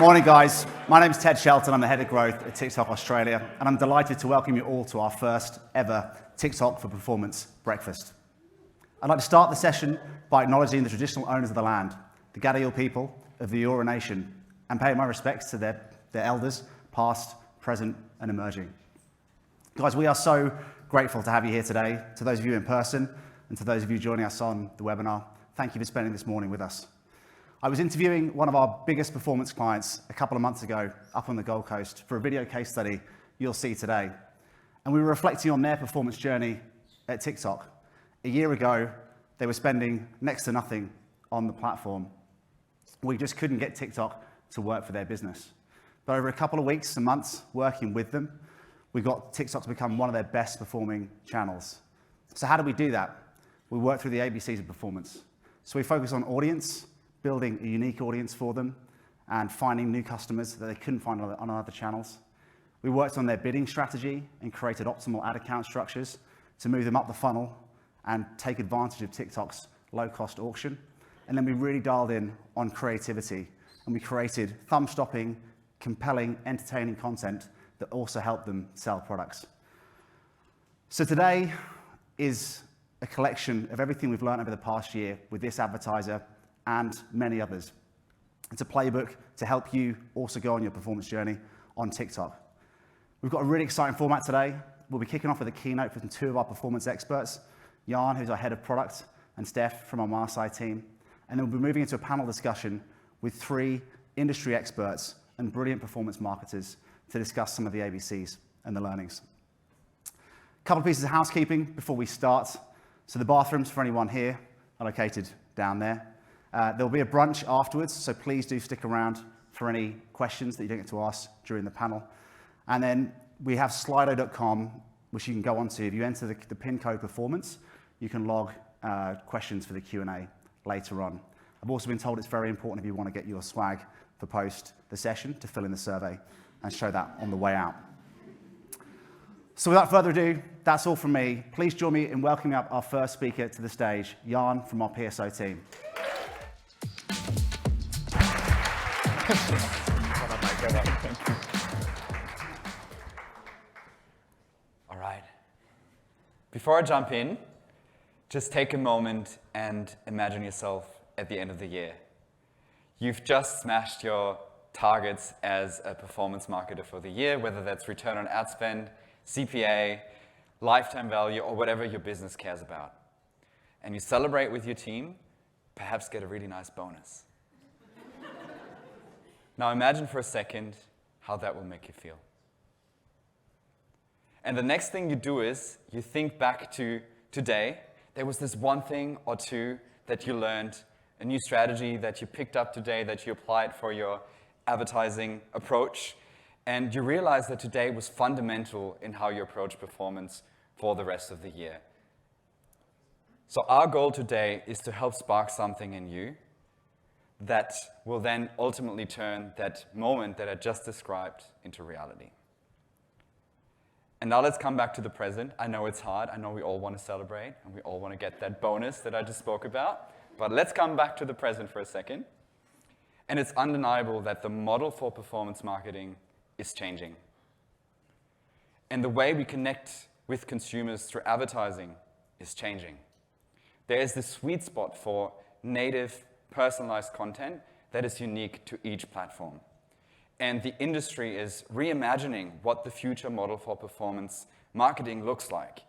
Morning, guys. My name's Ted Shelton. I'm the head of growth at TikTok Australia, and I'm delighted to welcome you all to our first ever TikTok for Performance breakfast. I'd like to start the session by acknowledging the traditional owners of the land, the Gadigal people of the Eora Nation, and pay my respects to their elders, past, present, and emerging. Guys, we are so grateful to have you here today. To those of you in person, and to those of you joining us on the webinar, thank you for spending this morning with us. I was interviewing one of our biggest performance clients a couple of months ago up on the Gold Coast for a video case study you'll see today. And we were reflecting on their performance journey at TikTok. A year ago, they were spending next to nothing on the platform. We just couldn't get TikTok to work for their business. But over a couple of weeks and months working with them, we got TikTok to become one of their best performing channels. So how do we do that? We work through the ABCs of performance. So we focus on audience, building a unique audience for them, and finding new customers that they couldn't find on other channels. We worked on their bidding strategy and created optimal ad account structures to move them up the funnel and take advantage of TikTok's low-cost auction. And then we really dialed in on creativity, and we created thumb-stopping, compelling, entertaining content that also helped them sell products. So today is a collection of everything we've learned over the past year with this advertiser and many others. It's a playbook to help you also go on your performance journey on TikTok. We've got a really exciting format today. We'll be kicking off with a keynote from two of our performance experts, Jan, who's our head of product, and Steph from our Marsai team. And then we'll be moving into a panel discussion with three industry experts and brilliant performance marketers to discuss some of the ABCs and the learnings. A couple of pieces of housekeeping before we start. So the bathrooms for anyone here are located down there. There'll be a brunch afterwards, so please do stick around for any questions that you don't get to ask during the panel. And then we have Slido.com, which you can go onto. If you enter the pin code performance, you can log questions for the Q&A later on. I've also been told it's very important if you want to get your swag for post the session to fill in the survey and show that on the way out. So without further ado, that's all from me. Please join me in welcoming up our first speaker to the stage, Jan from our PSO team. All right. Before I jump in, just take a moment and imagine yourself at the end of the year. You've just smashed your targets as a performance marketer for the year, whether that's return on ad spend, CPA, lifetime value, or whatever your business cares about. And you celebrate with your team, perhaps get a really nice bonus. Now imagine for a second how that will make you feel. And the next thing you do is you think back to today. There was this one thing or two that you learned, a new strategy that you picked up today that you applied for your advertising approach, and you realize that today was fundamental in how you approach performance for the rest of the year. So our goal today is to help spark something in you that will then ultimately turn that moment that I just described into reality. And now let's come back to the present. I know it's hard. I know we all want to celebrate and we all want to get that bonus that I just spoke about. But let's come back to the present for a second. And it's undeniable that the model for performance marketing is changing. And the way we connect with consumers through advertising is changing. There is this sweet spot for native, personalized content that is unique to each platform. And the industry is reimagining what the future model for performance marketing looks like.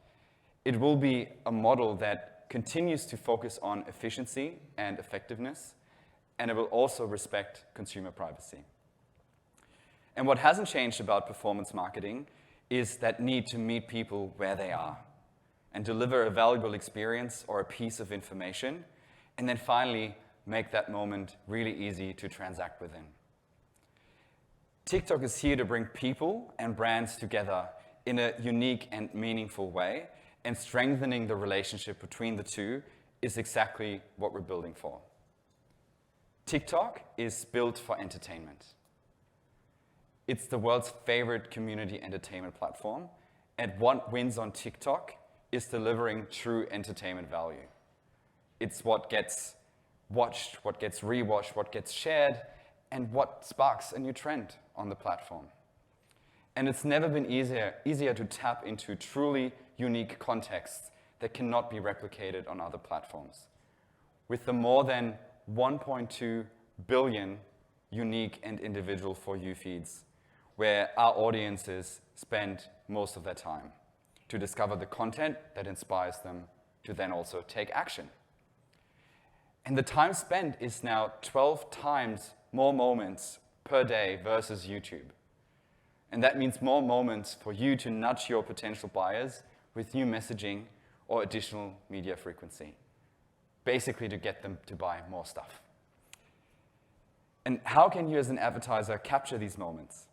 It will be a model that continues to focus on efficiency and effectiveness, and it will also respect consumer privacy. And what hasn't changed about performance marketing is that need to meet people where they are and deliver a valuable experience or a piece of information, and then finally make that moment really easy to transact within. TikTok is here to bring people and brands together in a unique and meaningful way, and strengthening the relationship between the two is exactly what we're building for. TikTok is built for entertainment. It's the world's favorite community entertainment platform, and what wins on TikTok is delivering true entertainment value. It's what gets watched, what gets rewatched, what gets shared, and what sparks a new trend on the platform. And it's never been easier to tap into truly unique contexts that cannot be replicated on other platforms. With the more than 1.2 billion unique and individual For You feeds, where our audiences spend most of their time to discover the content that inspires them to then also take action. And the time spent is now 12 times more moments per day versus YouTube. And that means more moments for you to nudge your potential buyers with new messaging or additional media frequency, basically to get them to buy more stuff. And how can you as an advertiser capture these moments?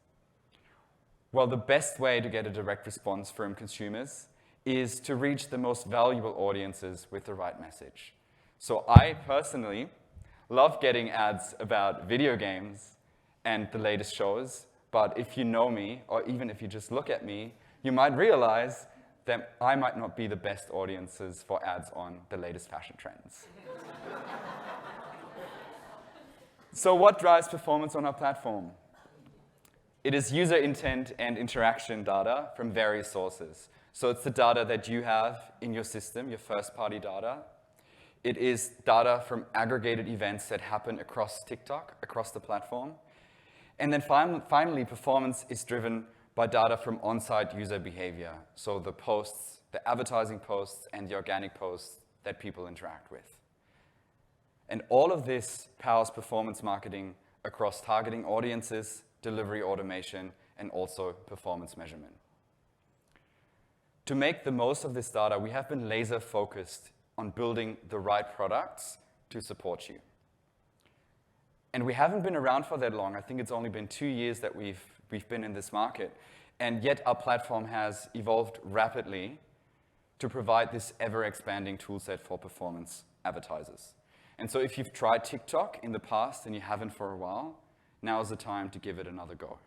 Well, the best way to get a direct response from consumers is to reach the most valuable audiences with the right message. So I personally love getting ads about video games and the latest shows, but if you know me, or even if you just look at me, you might realize that I might not be the best audiences for ads on the latest fashion trends. So what drives performance on our platform? It is user intent and interaction data from various sources. So it's the data that you have in your system, your first-party data. It is data from aggregated events that happen across TikTok, across the platform. And then finally, performance is driven by data from on-site user behavior. So the posts, the advertising posts, and the organic posts that people interact with. And all of this powers performance marketing across targeting audiences, delivery automation, and also performance measurement. To make the most of this data, we have been laser focused on building the right products to support you. And we haven't been around for that long. I think it's only been 2 years that we've been in this market. And yet our platform has evolved rapidly to provide this ever-expanding toolset for performance advertisers. And so if you've tried TikTok in the past and you haven't for a while, now is the time to give it another go.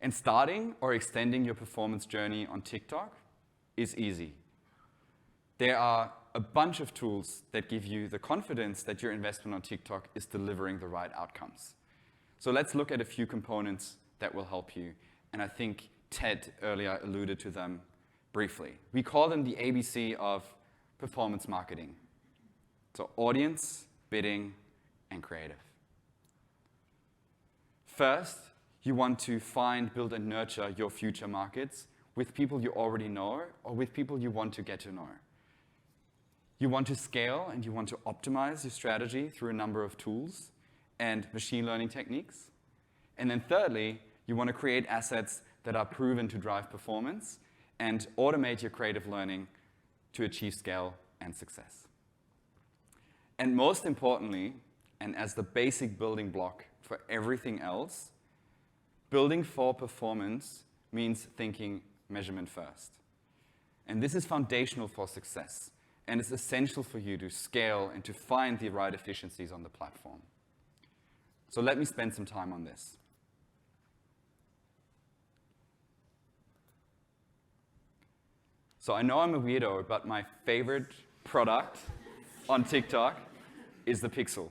And starting or extending your performance journey on TikTok is easy. There are a bunch of tools that give you the confidence that your investment on TikTok is delivering the right outcomes. So let's look at a few components that will help you. And I think Ted earlier alluded to them briefly. We call them the ABC of performance marketing. So audience, bidding, and creative. First, you want to find, build, and nurture your future markets with people you already know or with people you want to get to know. You want to scale and you want to optimize your strategy through a number of tools and machine learning techniques. And then thirdly, you want to create assets that are proven to drive performance and automate your creative learning to achieve scale and success. And most importantly, and as the basic building block for everything else, building for performance means thinking measurement first. And this is foundational for success. And it's essential for you to scale and to find the right efficiencies on the platform. So let me spend some time on this. So I know I'm a weirdo, but my favorite product on TikTok is the Pixel.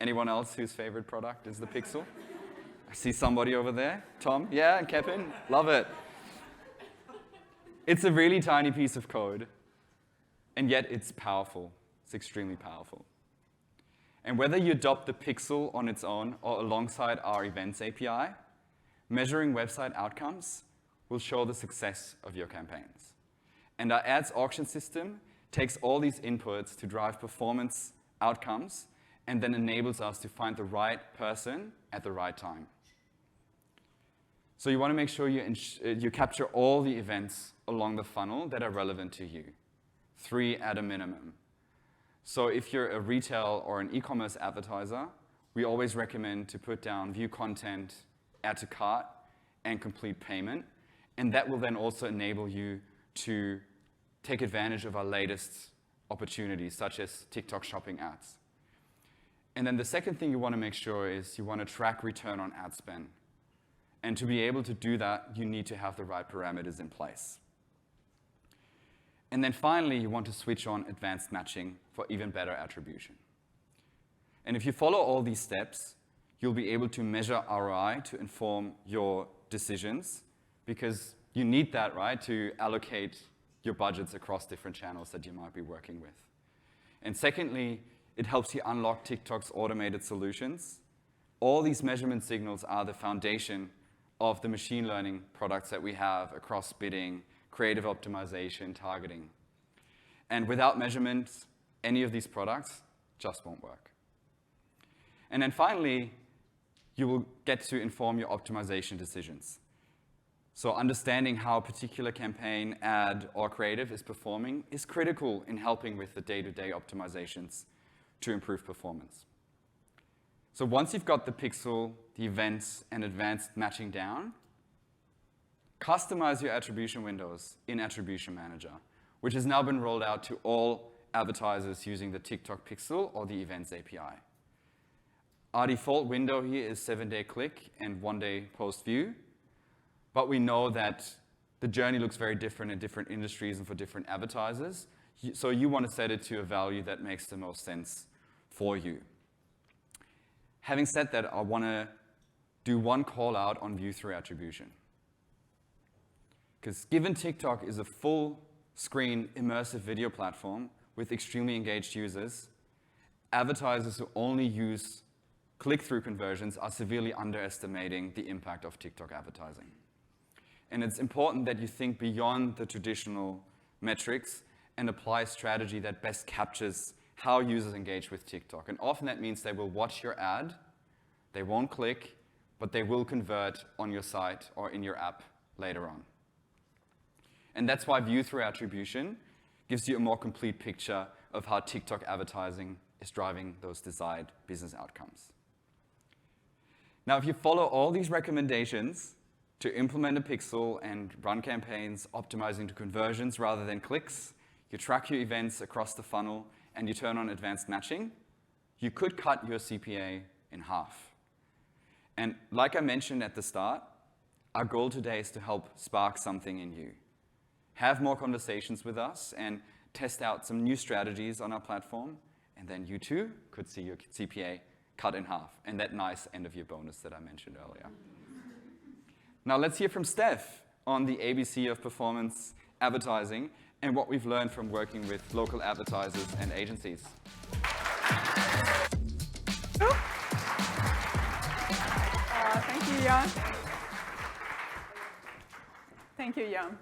Anyone else whose favorite product is the Pixel? I see somebody over there. Tom? Yeah, and Kevin? Love it. It's a really tiny piece of code, and yet it's powerful. It's extremely powerful. And whether you adopt the Pixel on its own or alongside our Events API, measuring website outcomes will show the success of your campaigns. And our ads auction system takes all these inputs to drive performance outcomes and then enables us to find the right person at the right time. So you want to make sure you capture all the events along the funnel that are relevant to you. 3 at a minimum. So if you're a retail or an e-commerce advertiser, we always recommend to put down view content, add to cart, and complete payment. And that will then also enable you to take advantage of our latest opportunities, such as TikTok shopping ads. And then the second thing you want to make sure is you want to track return on ad spend. And to be able to do that, you need to have the right parameters in place. And then finally, you want to switch on advanced matching for even better attribution. And if you follow all these steps, you'll be able to measure ROI to inform your decisions, because you need that, right, to allocate your budgets across different channels that you might be working with. And secondly, it helps you unlock TikTok's automated solutions. All these measurement signals are the foundation of the machine learning products that we have across bidding, creative optimization, targeting. And without measurement, any of these products just won't work. And then finally, you will get to inform your optimization decisions. So understanding how a particular campaign, ad, or creative is performing is critical in helping with the day-to-day optimizations to improve performance. So once you've got the pixel, the events, and advanced matching down, customize your attribution windows in Attribution Manager, which has now been rolled out to all advertisers using the TikTok Pixel or the Events API. Our default window here is 7-day click and 1-day post view, but we know that the journey looks very different in different industries and for different advertisers, so you want to set it to a value that makes the most sense for you. Having said that, I want to do one call out on view-through attribution. Because given TikTok is a full-screen immersive video platform with extremely engaged users, advertisers who only use click-through conversions are severely underestimating the impact of TikTok advertising. And it's important that you think beyond the traditional metrics and apply a strategy that best captures how users engage with TikTok. And often that means they will watch your ad, they won't click, but they will convert on your site or in your app later on. And that's why view-through attribution gives you a more complete picture of how TikTok advertising is driving those desired business outcomes. Now, if you follow all these recommendations to implement a pixel and run campaigns optimizing to conversions rather than clicks, you track your events across the funnel, and you turn on advanced matching, you could cut your CPA in half. And like I mentioned at the start, our goal today is to help spark something in you. Have more conversations with us and test out some new strategies on our platform, and then you too could see your CPA cut in half, and that nice end of year bonus that I mentioned earlier. Now let's hear from Steph on the ABC of performance advertising and what we've learned from working with local advertisers and agencies. Thank you, Jan. Thank you, Jan.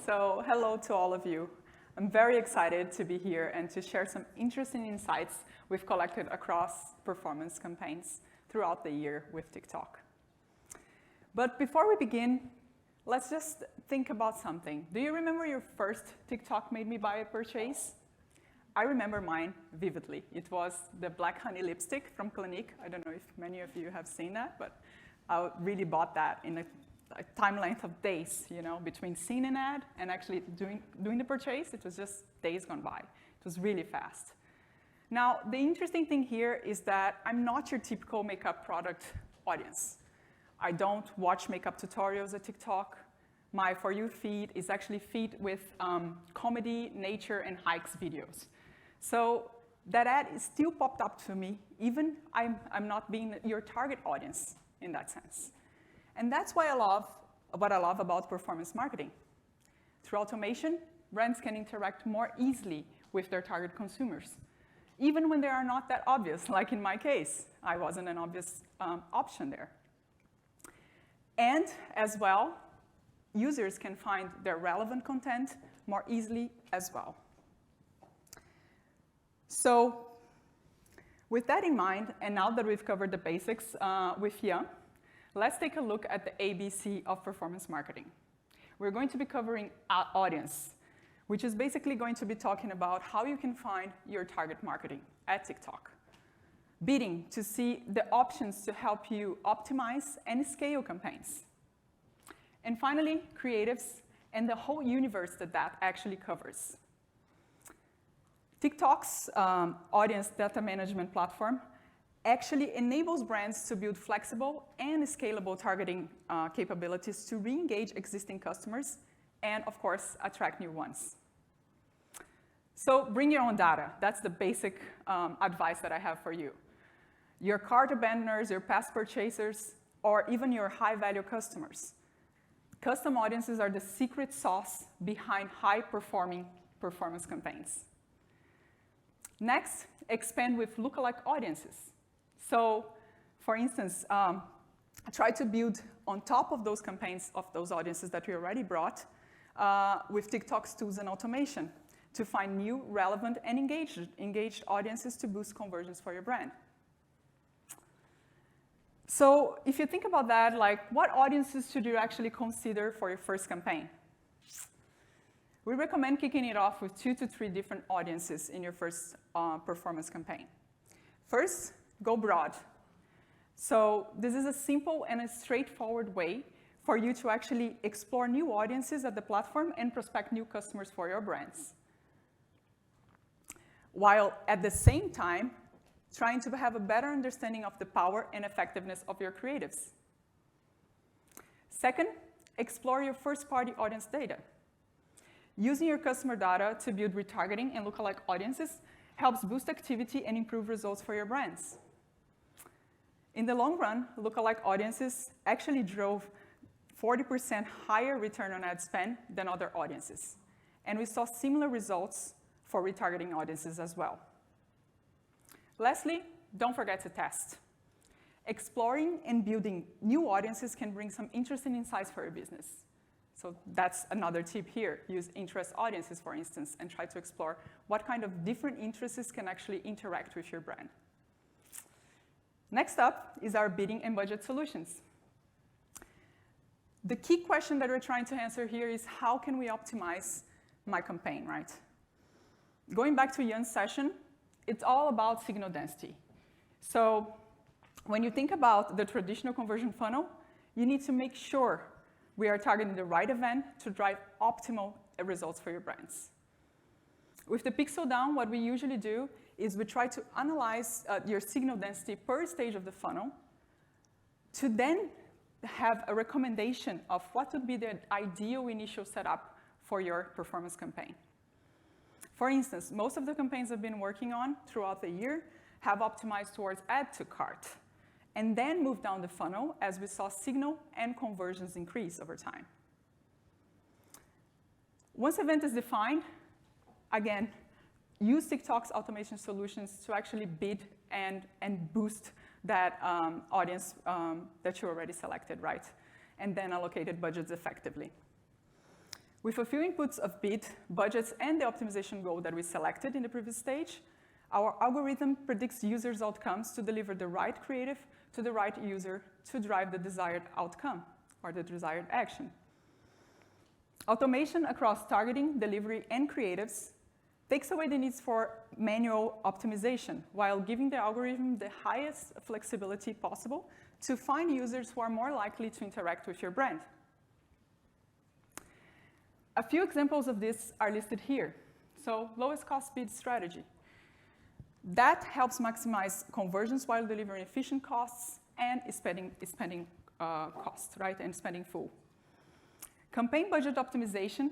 So hello to all of you. I'm very excited to be here and to share some interesting insights we've collected across performance campaigns throughout the year with TikTok. But before we begin, let's just think about something. Do you remember your first TikTok made me buy a purchase? I remember mine vividly. It was the Black Honey lipstick from Clinique. I don't know if many of you have seen that, but I really bought that in a time length of days, between seeing an ad and actually doing the purchase. It was just days gone by. It was really fast. Now, the interesting thing here is that I'm not your typical makeup product audience. I don't watch makeup tutorials at TikTok. My For You feed is actually feed with comedy, nature, and hikes videos. So that ad is still popped up to me, even I'm not being your target audience in that sense. And that's why what I love about performance marketing. Through automation, brands can interact more easily with their target consumers, even when they are not that obvious, like in my case. I wasn't an obvious option there. And as well, users can find their relevant content more easily as well. So with that in mind, and now that we've covered the basics with Jan, let's take a look at the ABC of performance marketing. We're going to be covering audience, which is basically going to be talking about how you can find your target marketing at TikTok. Bidding, to see the options to help you optimize and scale campaigns. And finally, creatives and the whole universe that actually covers. TikTok's audience data management platform actually enables brands to build flexible and scalable targeting capabilities to re-engage existing customers and, of course, attract new ones. So bring your own data. That's the basic advice that I have for you. your cart abandoners, your past purchasers, or even your high-value customers. Custom audiences are the secret sauce behind high-performing performance campaigns. Next, expand with lookalike audiences. So, for instance, try to build on top of those campaigns of those audiences that we already brought with TikTok's tools and automation to find new, relevant, and engaged audiences to boost conversions for your brand. So if you think about that, like what audiences should you actually consider for your first campaign? We recommend kicking it off with 2 to 3 different audiences in your first performance campaign. First, go broad. So this is a simple and a straightforward way for you to actually explore new audiences at the platform and prospect new customers for your brands, while at the same time trying to have a better understanding of the power and effectiveness of your creatives. Second, explore your first-party audience data. Using your customer data to build retargeting and lookalike audiences helps boost activity and improve results for your brands. In the long run, lookalike audiences actually drove 40% higher return on ad spend than other audiences. And we saw similar results for retargeting audiences as well. Lastly, don't forget to test. Exploring and building new audiences can bring some interesting insights for your business. So that's another tip here. Use interest audiences, for instance, and try to explore what kind of different interests can actually interact with your brand. Next up is our bidding and budget solutions. The key question that we're trying to answer here is how can we optimize my campaign, right? Going back to Jan's session, it's all about signal density. So when you think about the traditional conversion funnel, you need to make sure we are targeting the right event to drive optimal results for your brands. With the pixel down, what we usually do is we try to analyze your signal density per stage of the funnel to then have a recommendation of what would be the ideal initial setup for your performance campaign. For instance, most of the campaigns I've been working on throughout the year have optimized towards add to cart, and then moved down the funnel as we saw signal and conversions increase over time. Once event is defined, again, use TikTok's automation solutions to actually bid and boost that audience that you already selected, right? And then allocated budgets effectively. With a few inputs of bid, budgets, and the optimization goal that we selected in the previous stage, our algorithm predicts users' outcomes to deliver the right creative to the right user to drive the desired outcome or the desired action. Automation across targeting, delivery, and creatives takes away the needs for manual optimization while giving the algorithm the highest flexibility possible to find users who are more likely to interact with your brand. A few examples of this are listed here. So lowest cost bid strategy. That helps maximize conversions while delivering efficient costs and spending costs, right, and spending full. Campaign budget optimization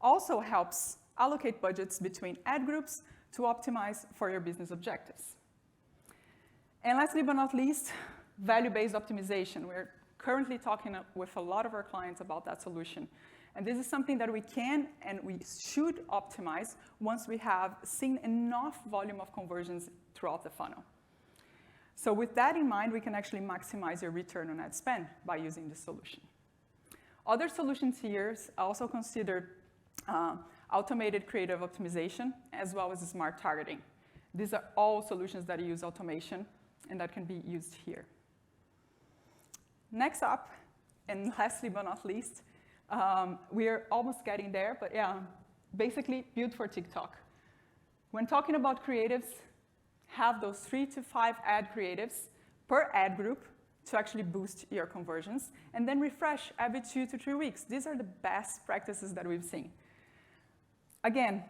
also helps allocate budgets between ad groups to optimize for your business objectives. And lastly but not least, value-based optimization. We're currently talking with a lot of our clients about that solution. And this is something that we can and we should optimize once we have seen enough volume of conversions throughout the funnel. So with that in mind, we can actually maximize your return on ad spend by using this solution. Other solutions here also consider automated creative optimization as well as smart targeting. These are all solutions that use automation and that can be used here. Next up, and lastly but not least, we're almost getting there, but yeah, basically built for TikTok. When talking about creatives, have those 3 to 5 ad creatives per ad group to actually boost your conversions, and then refresh every 2 to 3 weeks. These are the best practices that we've seen. Again,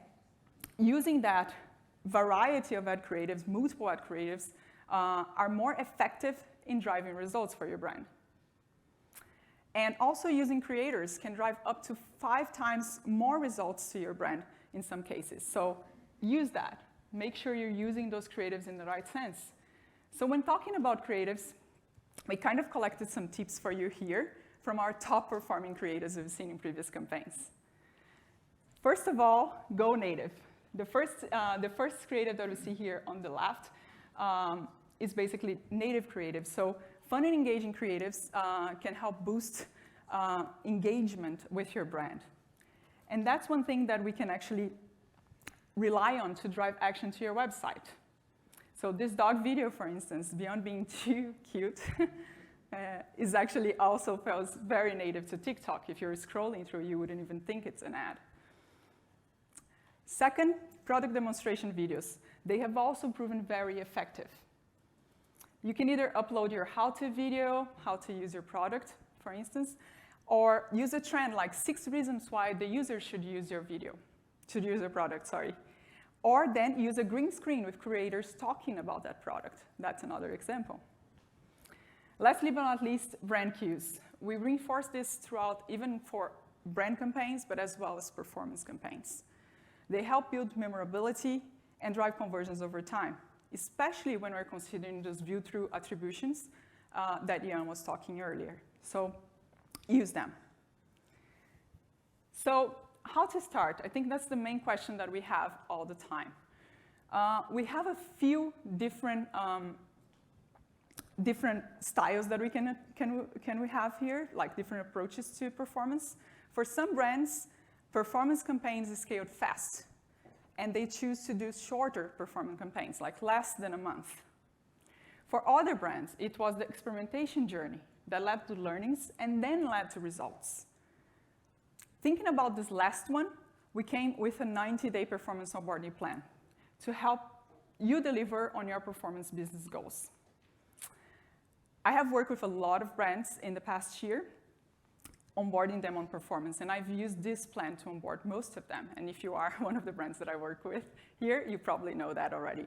using that variety of ad creatives, multiple ad creatives, are more effective in driving results for your brand. And also using creators can drive up to 5 times more results to your brand in some cases. So use that. Make sure you're using those creatives in the right sense. So when talking about creatives, we kind of collected some tips for you here from our top performing creatives we've seen in previous campaigns. First of all, go native. The first creative that we see here on the left is basically native creative. So fun and engaging creatives can help boost engagement with your brand. And that's one thing that we can actually rely on to drive action to your website. So this dog video, for instance, beyond being too cute, is actually also feels very native to TikTok. If you're scrolling through, you wouldn't even think it's an ad. Second, product demonstration videos. They have also proven very effective. You can either upload your how-to video, how to use your product, for instance, or use a trend like 6 reasons why the user should use your video, should use your product, sorry. Or then use a green screen with creators talking about that product. That's another example. Lastly but not least, brand cues. We reinforce this throughout, even for brand campaigns, but as well as performance campaigns. They help build memorability and drive conversions over time, especially when we're considering those view-through attributions that Jan was talking earlier. So use them. So how to start? I think that's the main question that we have all the time. We have a few different styles that we can we have here, like different approaches to performance. For some brands, performance campaigns is scaled fast, and they choose to do shorter performance campaigns, like less than a month. For other brands, it was the experimentation journey that led to learnings and then led to results. Thinking about this last one, we came with a 90-day performance onboarding plan to help you deliver on your performance business goals. I have worked with a lot of brands in the past year, onboarding them on performance, and I've used this plan to onboard most of them. And if you are one of the brands that I work with here, you probably know that already.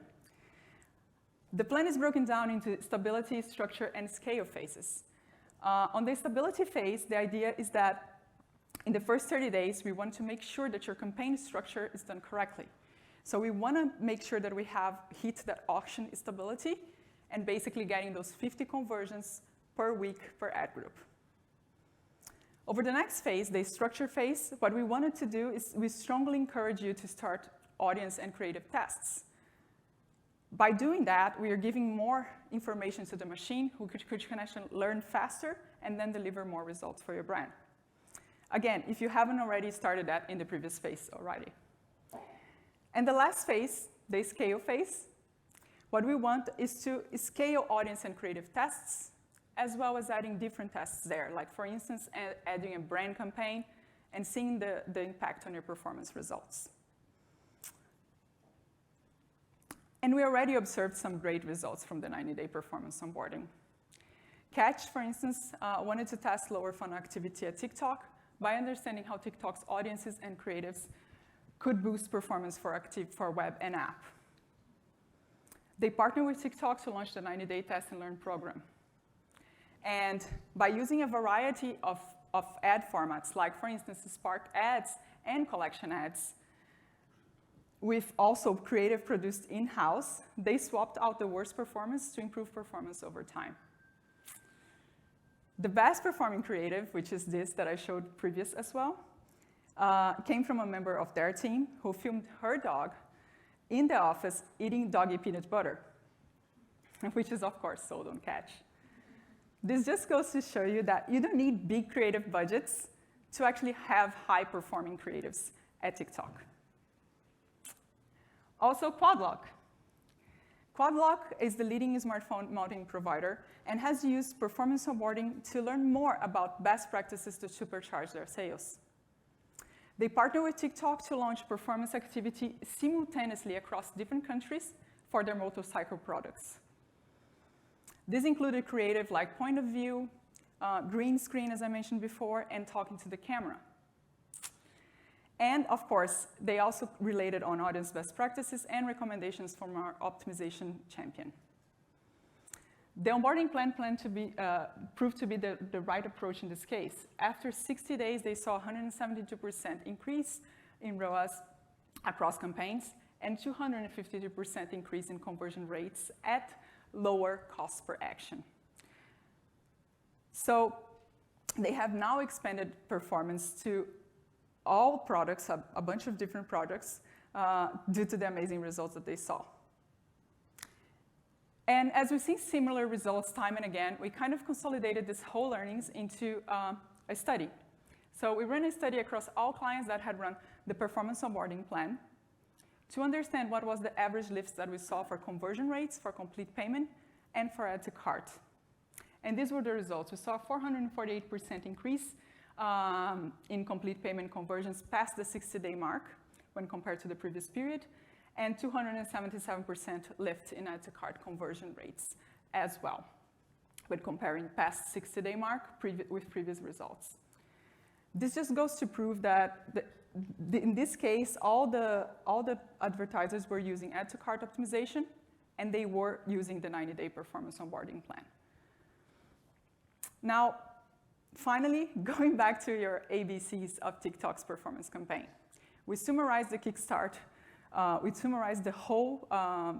The plan is broken down into stability, structure, and scale phases. On the stability phase, the idea is that in the first 30 days, we want to make sure that your campaign structure is done correctly. So we want to make sure that we have hit that auction stability and basically getting those 50 conversions per week per ad group. Over the next phase, the structure phase, what we wanted to do is we strongly encourage you to start audience and creative tests. By doing that, we are giving more information to the machine which can actually learn faster and then deliver more results for your brand. Again, if you haven't already started that in the previous phase already. And the last phase, the scale phase, what we want is to scale audience and creative tests, as well as adding different tests there, like for instance, adding a brand campaign and seeing the impact on your performance results. And we already observed some great results from the 90-day performance onboarding. Catch, for instance, wanted to test lower funnel activity at TikTok by understanding how TikTok's audiences and creatives could boost performance for web and app. They partnered with TikTok to launch the 90-day test and learn program. And by using a variety of ad formats, like for instance, Spark ads and collection ads, with also creative produced in-house, they swapped out the worst performance to improve performance over time. The best performing creative, which is this that I showed previous as well, came from a member of their team who filmed her dog in the office eating doggy peanut butter, which is of course sold on Catch. This just goes to show you that you don't need big creative budgets to actually have high-performing creatives at TikTok. Also, Quadlock. Quadlock is the leading smartphone mounting provider and has used performance onboarding to learn more about best practices to supercharge their sales. They partner with TikTok to launch performance activity simultaneously across different countries for their motorcycle products. This included creative like point of view, green screen, as I mentioned before, and talking to the camera. And of course, they also related on audience best practices and recommendations from our optimization champion. The onboarding plan proved to be the right approach in this case. After 60 days, they saw 172% increase in ROAS across campaigns and 252% increase in conversion rates at lower cost per action. So they have now expanded performance to all products, a bunch of different products, due to the amazing results that they saw. And as we see similar results time and again, we kind of consolidated this whole learnings into a study. So we ran a study across all clients that had run the performance onboarding plan to understand what was the average lifts that we saw for conversion rates, for complete payment, and for add to cart. And these were the results. We saw a 448% increase in complete payment conversions past the 60-day mark when compared to the previous period, and 277% lift in add to cart conversion rates as well, when comparing past 60-day mark with previous results. This just goes to prove that in this case, all the advertisers were using add to cart optimization, and they were using the 90-day performance onboarding plan. Now, finally, going back to your ABCs of TikTok's performance campaign. We summarized the kickstart. We summarized the whole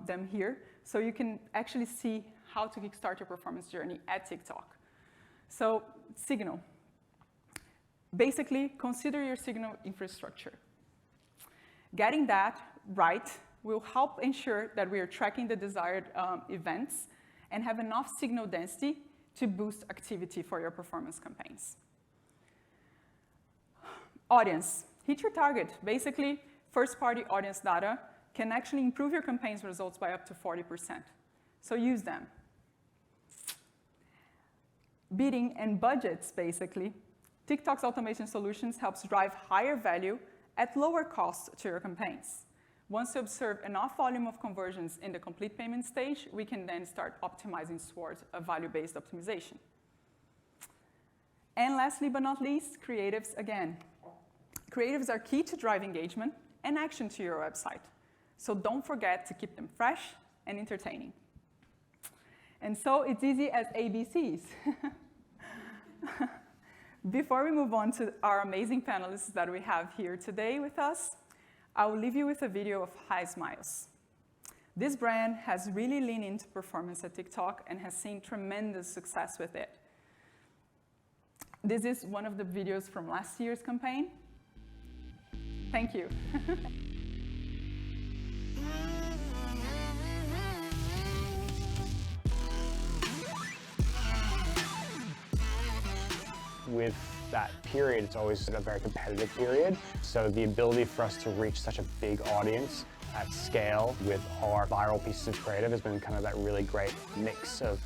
them here, so you can actually see how to kickstart your performance journey at TikTok. So, signal. Basically, consider your signal infrastructure. Getting that right will help ensure that we are tracking the desired events and have enough signal density to boost activity for your performance campaigns. Audience. Hit your target. Basically, first-party audience data can actually improve your campaign's results by up to 40%. So use them. Bidding and budgets, basically. TikTok's automation solutions helps drive higher value at lower cost to your campaigns. Once you observe enough volume of conversions in the complete payment stage, we can then start optimizing towards a value-based optimization. And lastly but not least, creatives again. Creatives are key to drive engagement and action to your website. So don't forget to keep them fresh and entertaining. And so it's easy as ABCs. Before we move on to our amazing panelists that we have here today with us, I will leave you with a video of Hismiles. This brand has really leaned into performance at TikTok and has seen tremendous success with it. This is one of the videos from last year's campaign. Thank you. With that period, it's always a very competitive period. So the ability for us to reach such a big audience at scale with our viral pieces of creative has been kind of that really great mix of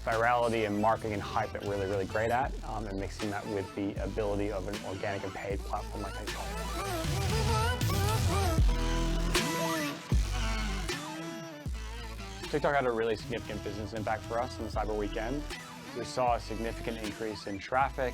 virality and marketing and hype that we're really great at, and mixing that with the ability of an organic and paid platform like TikTok. TikTok had a really significant business impact for us on the Cyber Weekend. We saw a significant increase in traffic,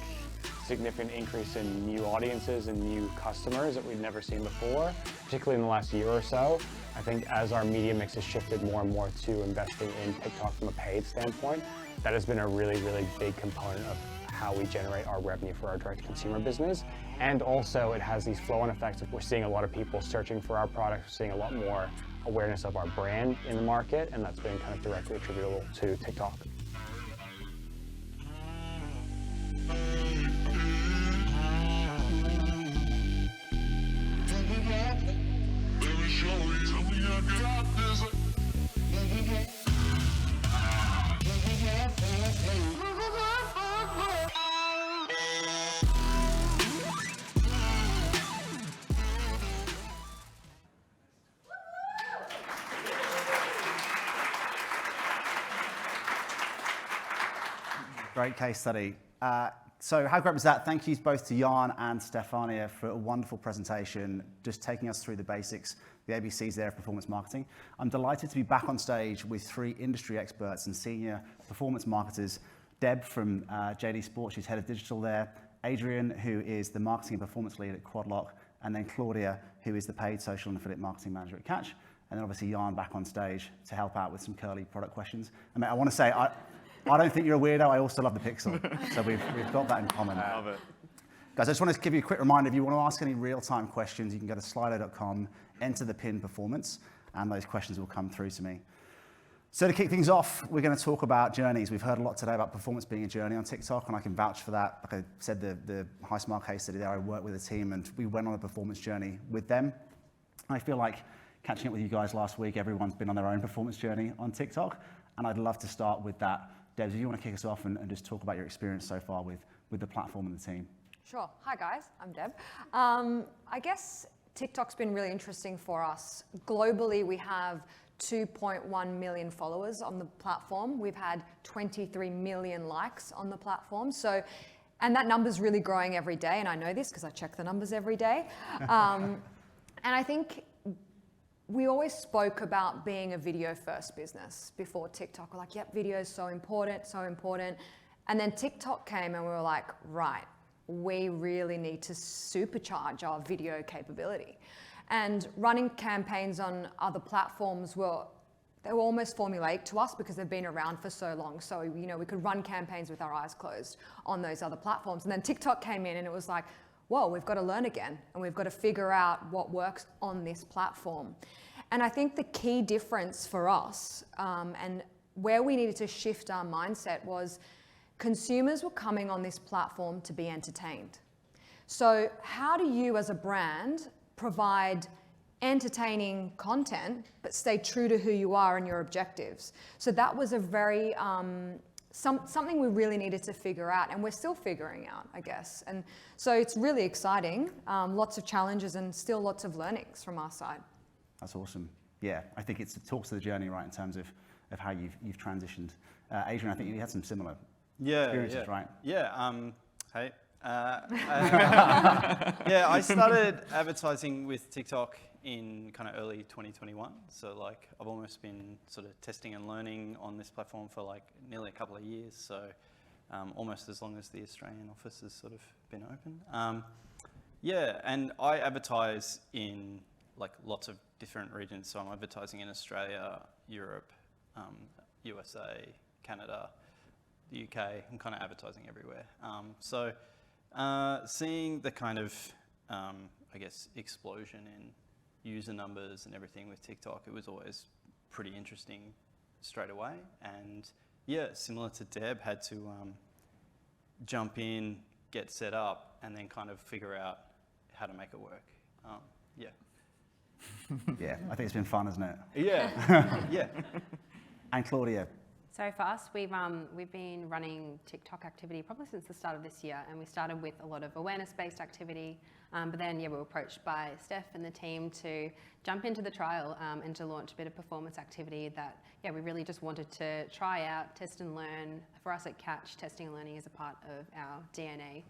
significant increase in new audiences and new customers that we'd never seen before, particularly in the last year or so. I think as our media mix has shifted more and more to investing in TikTok from a paid standpoint, that has been a really big component of how we generate our revenue for our direct-to-consumer business. And also it has these flow-on effects. We're seeing a lot of people searching for our products, we're seeing a lot more awareness of our brand in the market, and that's been kind of directly attributable to TikTok. Great case study. So how great was that? Thank you both to Jan and Stefania for a wonderful presentation, just taking us through the basics, the ABCs there of performance marketing. I'm delighted to be back on stage with three industry experts and senior performance marketers. Deb from JD Sports, she's head of digital there. Adrian, who is the marketing and performance lead at Quadlock. And then Claudia, who is the paid social and affiliate marketing manager at Catch. And then obviously Jan back on stage to help out with some curly product questions. I want to say, I don't think you're a weirdo, I also love the Pixel. So we've got that in common. I love it. Guys, I just want to give you a quick reminder, if you want to ask any real-time questions, you can go to slido.com, enter the pin performance, and those questions will come through to me. So to kick things off, we're going to talk about journeys. We've heard a lot today about performance being a journey on TikTok, and I can vouch for that. Like I said, the Highsmile case study there, I worked with a team and we went on a performance journey with them. I feel like catching up with you guys last week, everyone's been on their own performance journey on TikTok, and I'd love to start with that. Debs, if you want to kick us off and just talk about your experience so far with the platform and the team. Sure. Hi guys, I'm Deb. I guess TikTok's been really interesting for us. Globally, we have 2.1 million followers on the platform. We've had 23 million likes on the platform. And that number's really growing every day, and I know this because I check the numbers every day. And I think we always spoke about being a video-first business before TikTok. We're like, yep, video is so important, so important. And then TikTok came and we were like, right, we really need to supercharge our video capability. And running campaigns on other platforms they were almost formulaic to us because they've been around for so long. So, we could run campaigns with our eyes closed on those other platforms. And then TikTok came in and it was like, whoa, we've got to learn again. And we've got to figure out what works on this platform. And I think the key difference for us and where we needed to shift our mindset was consumers were coming on this platform to be entertained. So how do you as a brand provide entertaining content but stay true to who you are and your objectives? So that was a very something we really needed to figure out, and we're still figuring out, I guess. And so it's really exciting, lots of challenges and still lots of learnings from our side. That's awesome. Yeah, I think it talks to the journey, right, in terms of how you've transitioned. Adrian, I think you had some similar experiences, right? Yeah, hey. Yeah, I started advertising with TikTok in kind of early 2021. So like I've almost been sort of testing and learning on this platform for like nearly a couple of years. So almost as long as the Australian office has sort of been open. Yeah, and I advertise in like lots of different regions. So I'm advertising in Australia, Europe, USA, Canada, the UK. I'm kind of advertising everywhere. Seeing the kind of, I guess, explosion in user numbers and everything with TikTok, it was always pretty interesting straight away. And yeah, similar to Deb, had to jump in, get set up, and then kind of figure out how to make it work. Yeah. Yeah, I think it's been fun, hasn't it? Yeah, yeah. And Claudia. So for us, we've been running TikTok activity probably since the start of this year, and we started with a lot of awareness-based activity, but then we were approached by Steph and the team to jump into the trial and to launch a bit of performance activity that we really just wanted to try out, test and learn. For us at Catch, testing and learning is a part of our DNA,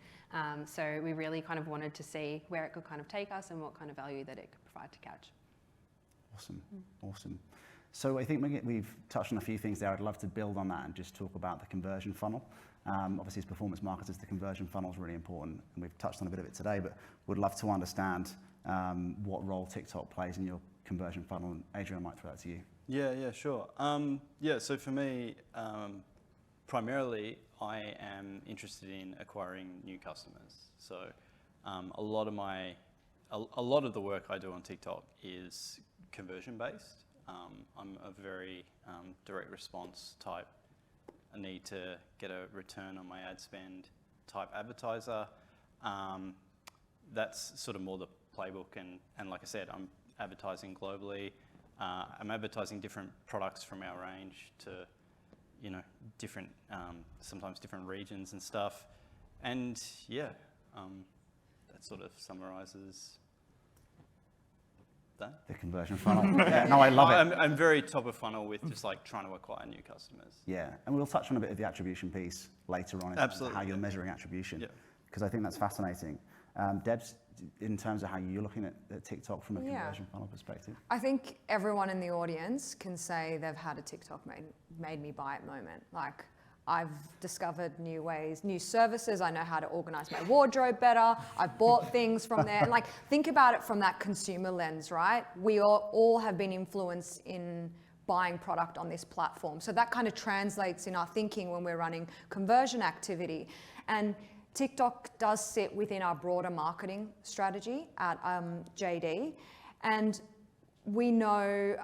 so we really kind of wanted to see where it could kind of take us and what kind of value that it could provide to Catch. Awesome, awesome. So I think we've touched on a few things there. I'd love to build on that and just talk about the conversion funnel. Obviously, as performance marketers, the conversion funnel is really important, and we've touched on a bit of it today, but would love to understand what role TikTok plays in your conversion funnel. And Adrian, I might throw that to you. Yeah, sure. So for me, primarily, I am interested in acquiring new customers. So a lot of the work I do on TikTok is conversion based. I'm a very direct response type. I need to get a return on my ad spend type advertiser. That's sort of more the playbook, and like I said, I'm advertising globally. I'm advertising different products from our range to, different, sometimes different regions and stuff. And yeah, that sort of summarizes that. The conversion funnel. Yeah, no, I love it. I'm very top of funnel with just like trying to acquire new customers. Yeah, and we'll touch on a bit of the attribution piece later on in terms of how you're measuring attribution, because I think that's fascinating. Debs, in terms of how you're looking at TikTok from a conversion funnel perspective. I think everyone in the audience can say they've had a TikTok made me buy it moment. Like, I've discovered new ways, new services. I know how to organize my wardrobe better. I've bought things from there. And like, think about it from that consumer lens, right? We all have been influenced in buying product on this platform. So that kind of translates in our thinking when we're running conversion activity. And TikTok does sit within our broader marketing strategy at JD. And we know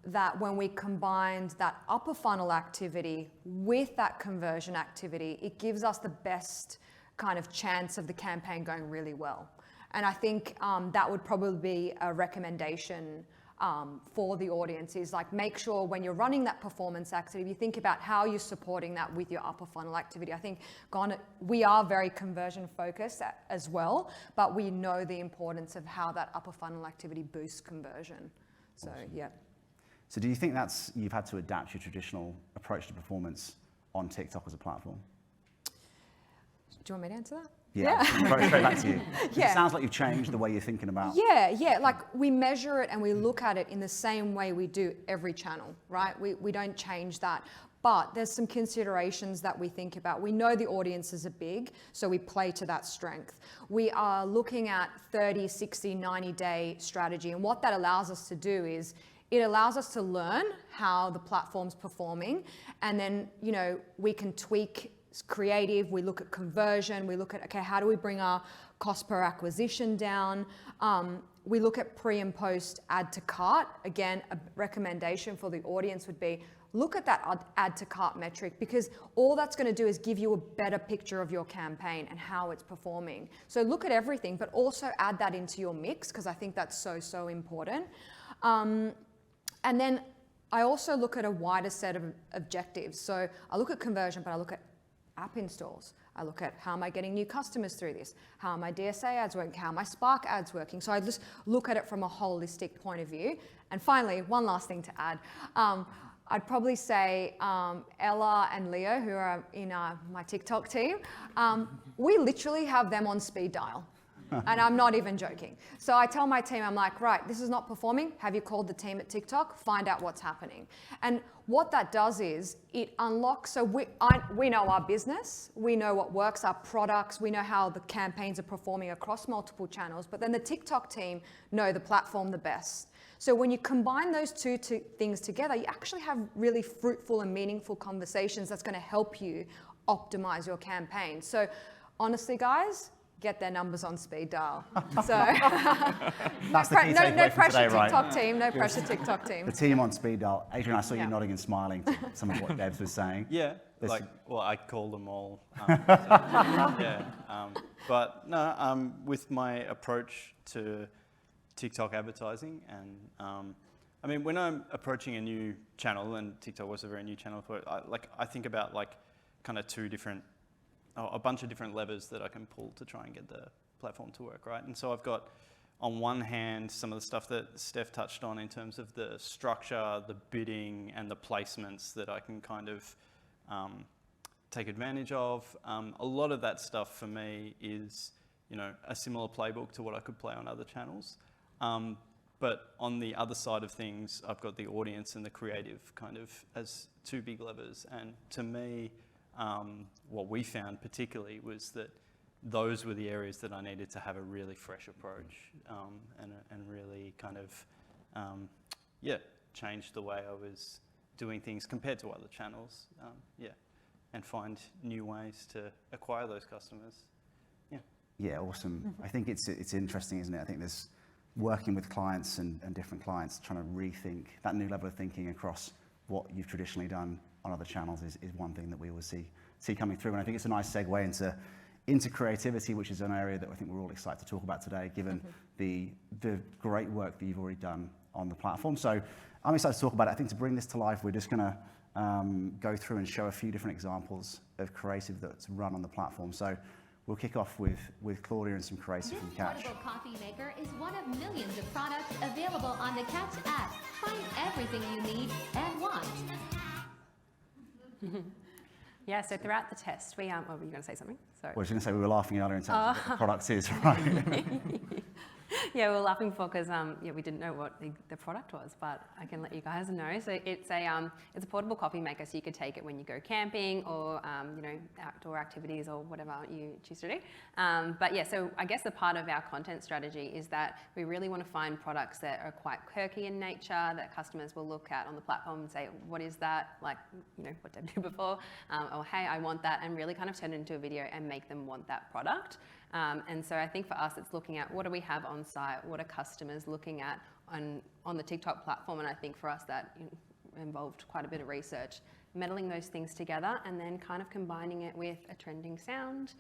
that when we combined that upper funnel activity with that conversion activity, it gives us the best kind of chance of the campaign going really well. And I think that would probably be a recommendation for the audience, is like, make sure when you're running that performance activity, you think about how you're supporting that with your upper funnel activity. I think we are very conversion focused as well, but we know the importance of how that upper funnel activity boosts conversion. So, yeah. So do you think you've had to adapt your traditional approach to performance on TikTok as a platform? Do you want me to answer that? Yeah. Go straight back to you. Yeah. It sounds like you've changed the way you're thinking about. Yeah. Like, we measure it and we look at it in the same way we do every channel, right? We don't change that. But there's some considerations that we think about. We know the audiences are big, so we play to that strength. We are looking at 30, 60, 90-day strategy. And what that allows us to do is it allows us to learn how the platform's performing. And then, we can tweak creative, we look at conversion, we look at, okay, how do we bring our cost per acquisition down? We look at pre and post add to cart. Again, a recommendation for the audience would be, look at that add to cart metric, because all that's going to do is give you a better picture of your campaign and how it's performing. So look at everything, but also add that into your mix, because I think that's so important. And then I also look at a wider set of objectives. So I look at conversion, but I look at app installs. I look at, how am I getting new customers through this? How are my DSA ads working? How are my Spark ads working? So I just look at it from a holistic point of view. And finally, one last thing to add. I'd probably say Ella and Leo, who are in my TikTok team, we literally have them on speed dial. And I'm not even joking. So I tell my team, I'm like, right, this is not performing. Have you called the team at TikTok? Find out what's happening. And what that does is it unlocks, so we know our business, we know what works, our products, we know how the campaigns are performing across multiple channels, but then the TikTok team know the platform the best. So when you combine those two things together, you actually have really fruitful and meaningful conversations that's going to help you optimize your campaign. So honestly, guys, get their numbers on speed dial. So That's the key takeaway no from pressure, today, right? TikTok team. No pressure, TikTok team. The team on speed dial. Adrian, I saw Yeah. you nodding and smiling to some of what Debs was saying. Yeah, This- I call them all. But no, with my approach to TikTok advertising, and I mean, when I'm approaching a new channel, and TikTok was a very new channel for it, I think about kind of a bunch of different levers that I can pull to try and get the platform to work, right? And so I've got, on one hand, some of the stuff that Steph touched on in terms of the structure, the bidding, and the placements that I can kind of take advantage of. A lot of that stuff for me is, a similar playbook to what I could play on other channels. But on the other side of things, I've got the audience and the creative kind of as two big levers. And to me, what we found particularly was that those were the areas that I needed to have a really fresh approach and really kind of, change the way I was doing things compared to other channels, and find new ways to acquire those customers. Yeah, awesome. I think it's interesting, isn't it? I think there's working with clients and different clients, trying to rethink that new level of thinking across what you've traditionally done on other channels is one thing that we always see coming through. And I think it's a nice segue into creativity, which is an area that I think we're all excited to talk about today, given the great work that you've already done on the platform. So I'm excited to talk about it. I think to bring this to life, we're just going to go through and show a few different examples of creative that's run on the platform. So we'll kick off with Claudia and some creative from Catch. This portable coffee maker is one of millions of products available on the Catch app. Find everything you need and want. Yeah, so throughout the test, we, were you going to say something? Sorry. Well, I was going to say we were laughing earlier in terms of what the product is, right? Yeah, we were laughing before because we didn't know what the product was, but I can let you guys know. So it's a portable coffee maker, so you could take it when you go camping or outdoor activities or whatever you choose to do. But yeah, so I guess the part of our content strategy is that we really want to find products that are quite quirky in nature, that customers will look at on the platform and say, what is that? Like, what did I do before? Or hey, I want that, and really kind of turn it into a video and make them want that product. And so I think for us, it's looking at what do we have on site, what are customers looking at on the TikTok platform, and I think for us that involved quite a bit of research, meddling those things together and then kind of combining it with a trending sound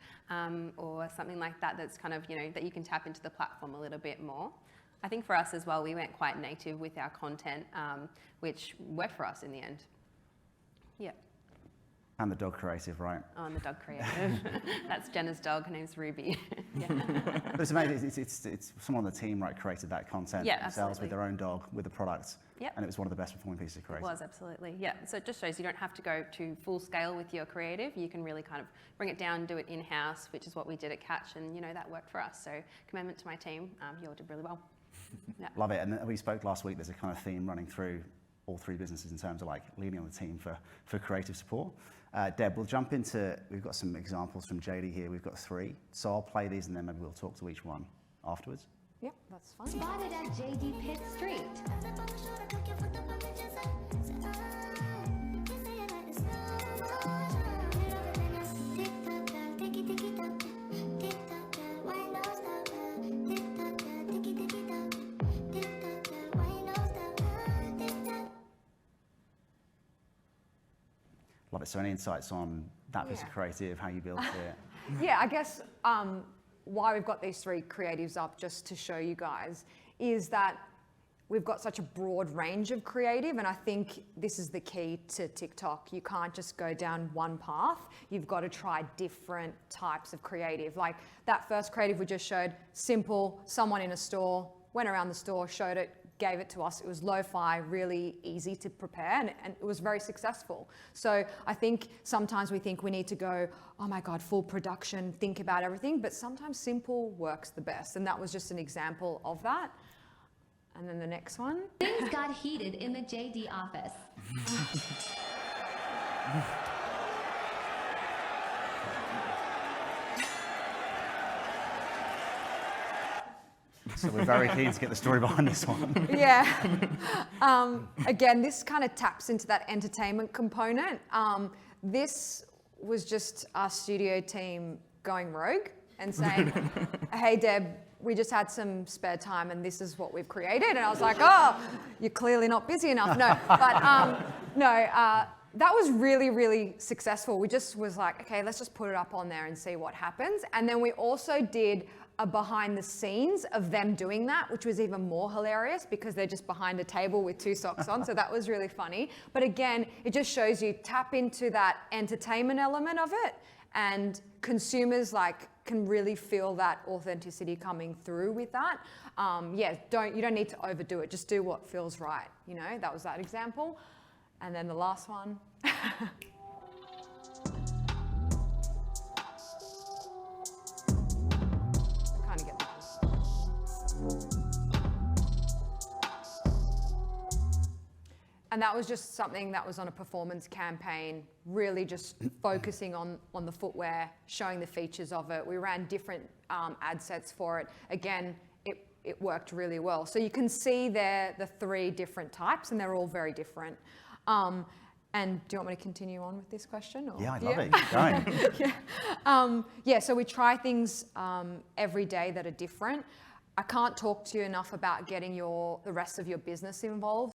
or something like that that's kind of, that you can tap into the platform a little bit more. I think for us as well, we went quite native with our content, which worked for us in the end. Yeah. And the dog creative, right? Oh, and the dog creative. That's Jenna's dog. Her name's Ruby. Yeah. But it's amazing. It's someone on the team, right, created that content themselves absolutely. with their own dog, with the product. Yep. And it was one of the best performing pieces of creative. It was, absolutely. Yeah. So it just shows you don't have to go to full scale with your creative. You can really kind of bring it down, do it in-house, which is what we did at Catch, and that worked for us. So commendment to my team. You all did really well. Yeah. Love it. And we spoke last week, there's a kind of theme running through all three businesses in terms of like leaning on the team for creative support. Deb, we'll jump into, we've got some examples from JD here. We've got 3. So I'll play these and then maybe we'll talk to each one afterwards. Yep, that's fine. Spotted at JD Pitt Street. Love it. So any insights on that piece of creative, how you built it? Yeah, I guess why we've got these 3 creatives up just to show you guys is that we've got such a broad range of creative, and I think this is the key to TikTok. You can't just go down one path. You've got to try different types of creative. Like that first creative we just showed, simple, someone in a store, went around the store, showed it, gave it to us. It was lo-fi, really easy to prepare, and it was very successful. So I think sometimes we think we need to go, oh my God, full production, think about everything, but sometimes simple works the best. And that was just an example of that. And then the next one. Things got heated in the JD office. So we're very keen to get the story behind this one. Yeah. Again, this kind of taps into that entertainment component. This was just our studio team going rogue and saying, hey, Deb, we just had some spare time and this is what we've created. And I was like, oh, you're clearly not busy enough. No, but that was really, really successful. We just was like, okay, let's just put it up on there and see what happens. And then we also did a behind the scenes of them doing that, which was even more hilarious because they're just behind a table with 2 socks on. So that was really funny. But again, it just shows you tap into that entertainment element of it, and consumers can really feel that authenticity coming through with that. You don't need to overdo it. Just do what feels right. That was that example. And then the last one. And that was just something that was on a performance campaign, really just focusing on the footwear, showing the features of it. We ran different ad sets for it. Again, it worked really well. So you can see there the 3 different types, and they're all very different. And do you want me to continue on with this question? Or? Yeah, I'd love it. Keep going. So we try things every day that are different. I can't talk to you enough about getting the rest of your business involved.